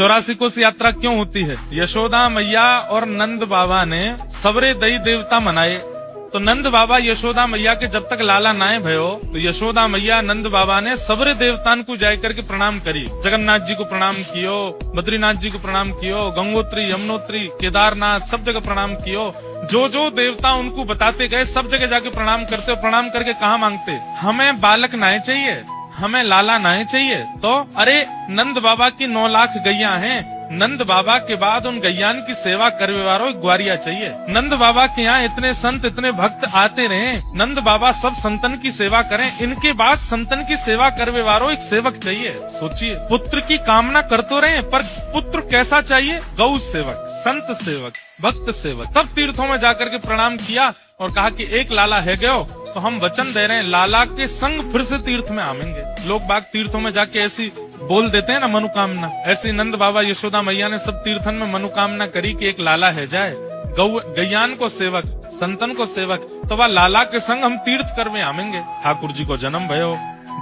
84 कोस यात्रा क्यों होती है? यशोदा मैया और नंद बाबा ने सवरे दई देवता मनाए। तो नंद बाबा यशोदा मैया के जब तक लाला नाए भयो तो यशोदा मैया नंद बाबा ने सवरे देवतान को जाय करके प्रणाम करी। जगन्नाथ जी को प्रणाम कियो, बद्रीनाथ जी को प्रणाम कियो, गंगोत्री, यमुनोत्री, केदारनाथ सब जगह प्रणाम कियो। जो जो देवता उनको बताते गए सब जगह जाके प्रणाम करते। प्रणाम करके कहा मांगते, हमें बालक नाए चाहिए, हमें लाला नाए चाहिए। तो अरे नंद बाबा की 9 लाख गैया हैं, नंद बाबा के बाद उन गैयान की सेवा करने वालों एक ग्वारिया चाहिए। नंद बाबा के यहाँ इतने संत इतने भक्त आते रहे, नंद बाबा सब संतन की सेवा करें, इनके बाद संतन की सेवा करने वालों एक सेवक चाहिए। सोचिए, पुत्र की कामना करते रहे पर पुत्र कैसा चाहिए? गौ सेवक, संत सेवक, भक्त सेवक। तब तीर्थों में जाकर के प्रणाम किया और कहा कि एक लाला है गयो तो हम वचन दे रहे हैं लाला के संग फिर से तीर्थ में आवेंगे। लोग बाग तीर्थों में जाके ऐसी बोल देते हैं ना मनोकामना, ऐसी नंद बाबा यशोदा मैया ने सब तीर्थन में मनोकामना करी कि एक लाला है जाए, गैयान को सेवक, संतन को सेवक, तो वह लाला के संग हम तीर्थ कर में आवेंगे। ठाकुर जी को जन्म भयो।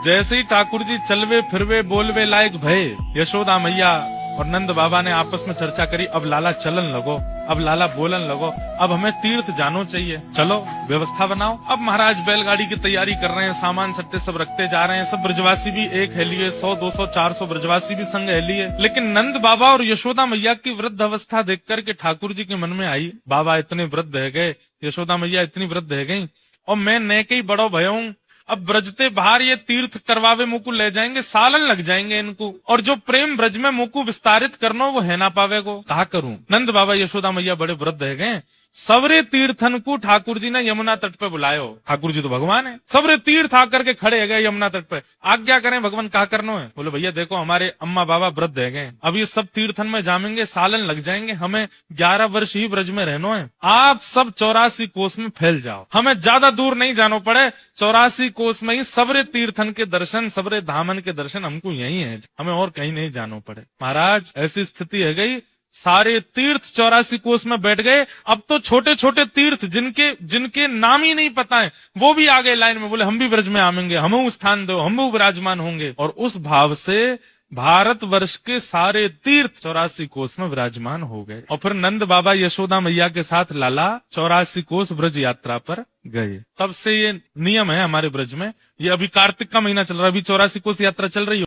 जैसे ही ठाकुर जी चलवे फिरवे बोलवे लायक भय, यशोदा मैया और नंद बाबा ने आपस में चर्चा करी, अब लाला चलन लगो, अब लाला बोलन लगो, अब हमें तीर्थ जानो चाहिए, चलो व्यवस्था बनाओ। अब महाराज बैलगाड़ी की तैयारी कर रहे हैं, सामान सट्टे सब रखते जा रहे हैं। सब ब्रजवासी भी एक है लिए, 100, 200, 400 ब्रजवासी भी संग है लिए। लेकिन नंद बाबा और यशोदा मैया की वृद्ध अवस्था देख करके ठाकुर जी के मन में आई, बाबा इतने वृद्ध है गए, यशोदा मैया इतनी वृद्ध है गई और मैं ने के ही बड़ो भयो हूँ। अब ब्रजते बाहर ये तीर्थ करवावे मुकु ले जाएंगे, सालन लग जाएंगे इनको, और जो प्रेम ब्रज में मुकु विस्तारित करनो वो है ना पावे को, कहा करूं। नंद बाबा यशोदा मैया बड़े वृद्ध है गए। सवरे तीर्थन को ठाकुर जी ने यमुना तट पे बुलायो। ठाकुर जी तो भगवान है, सवरे तीर्थ आकर के खड़े है गए यमुना तट पे। आज्ञा करें भगवान, कहा करनो है? बोले भैया देखो हमारे अम्मा बाबा वृद्ध है गए, अब ये सब तीर्थन में जामेंगे, सालन लग जाएंगे, हमें 11 वर्ष ही ब्रज में रहना है। आप सब 84 कोस में फैल जाओ, हमें ज्यादा दूर नहीं जाना पड़े, 84 कोस में ही सवरे तीर्थन के दर्शन, सवरे धामन के दर्शन हमको यही है, हमें और कहीं नहीं जाना पड़े। महाराज ऐसी स्थिति है गई, सारे तीर्थ 84 कोस में बैठ गए। अब तो छोटे छोटे तीर्थ जिनके नाम ही नहीं पता है वो भी आ गए लाइन में, बोले हम भी ब्रज में आवेंगे, हमें स्थान दो, हम भी विराजमान होंगे। और उस भाव से भारत वर्ष के सारे तीर्थ 84 कोस में विराजमान हो गए। और फिर नंद बाबा यशोदा मैया के साथ लाला 84 कोस ब्रज यात्रा पर गए। तब से ये नियम है हमारे ब्रज में, ये अभी कार्तिक का महीना चल रहा है, अभी 84 कोस यात्रा चल रही है।